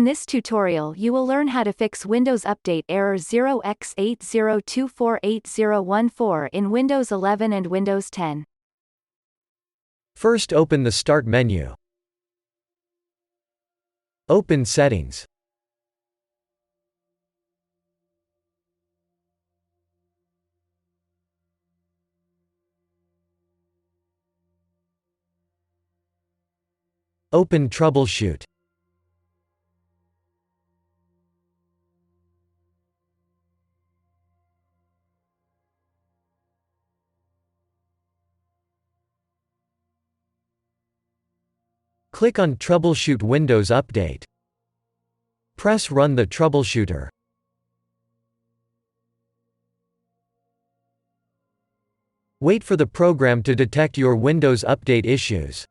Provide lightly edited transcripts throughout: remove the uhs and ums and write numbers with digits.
In this tutorial you will learn how to fix Windows Update error 0x80248014 in Windows 11 and Windows 10. First, open the Start menu. Open Settings. Open Troubleshoot. Click on Troubleshoot Windows Update. Press Run the troubleshooter. Wait for the program to detect your Windows Update issues.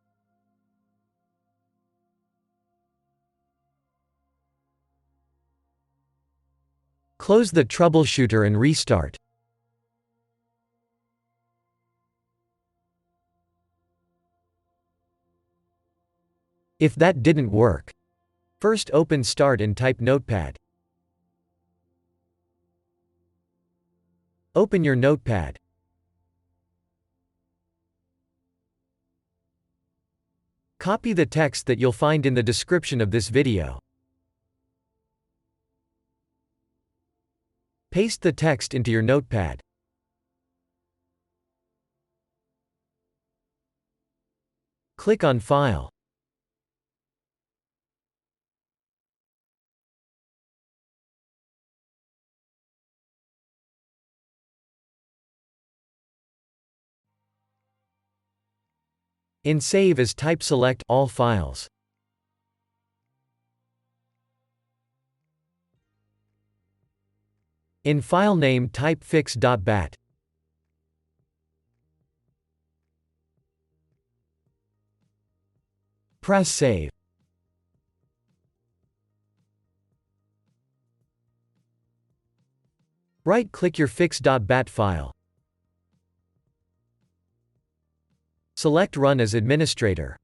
Close the troubleshooter and restart. If that didn't work, first open Start and type Notepad. Open your Notepad. Copy the text that you'll find in the description of this video. Paste the text into your Notepad. Click on File. In Save As type select All Files. In file name type fix.bat. Press Save. Right-click your fix.bat file. Select Run as administrator.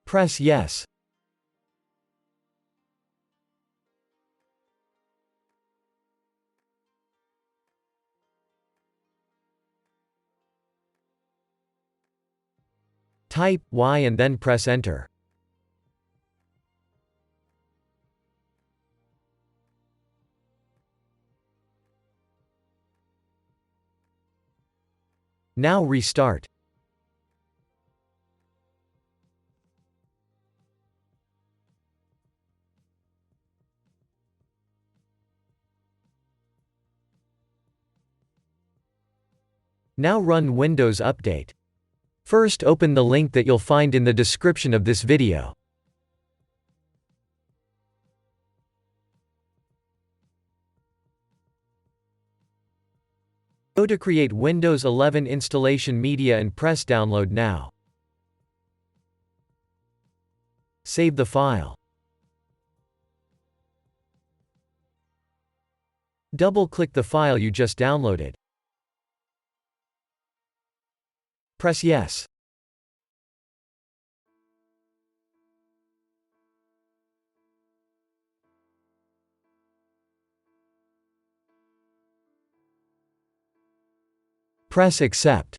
Press Yes. Type Y and then press Enter. Now restart. Now run Windows Update. First, open the link that you'll find in the description of this video. Go to Create Windows 11 Installation Media and press Download Now. Save the file. Double-click the file you just downloaded. Press Yes. Press Accept.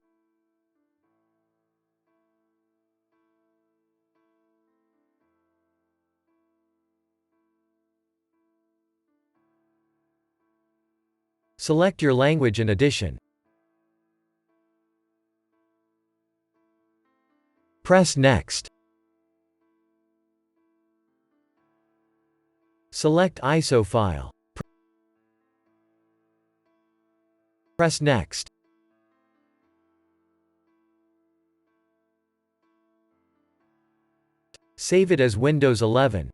Select your language and edition. Press Next. Select ISO file. Press Next. Save it as Windows 11.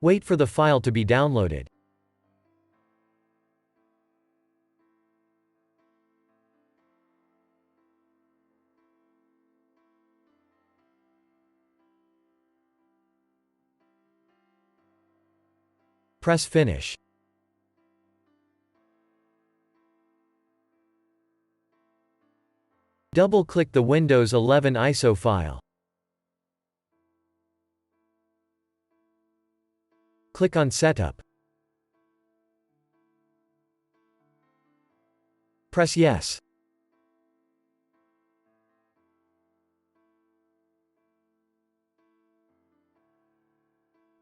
Wait for the file to be downloaded. Press Finish. Double-click the Windows 11 ISO file. Click on Setup. Press Yes.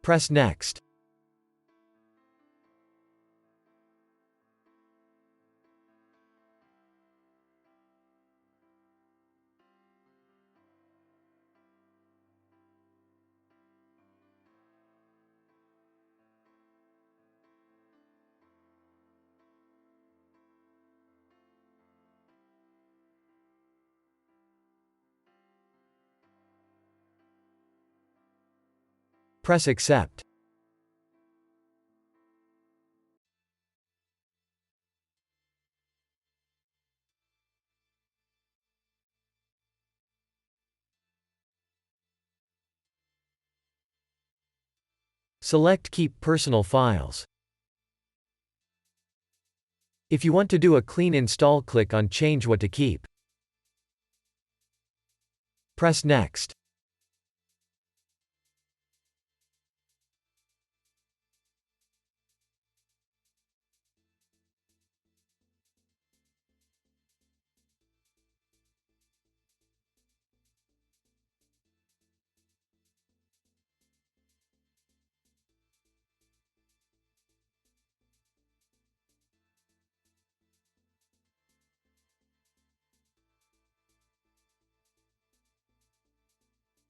Press Next. Press Accept. Select Keep Personal Files. If you want to do a clean install, click on Change What to Keep. Press Next.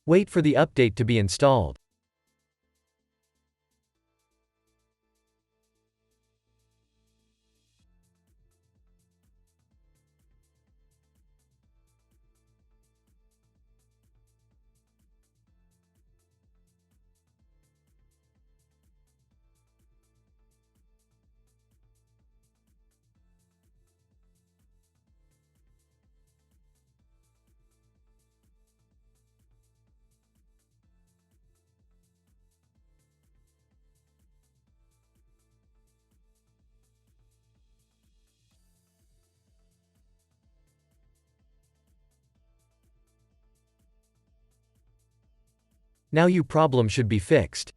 Wait for the update to be installed. Now your problem should be fixed.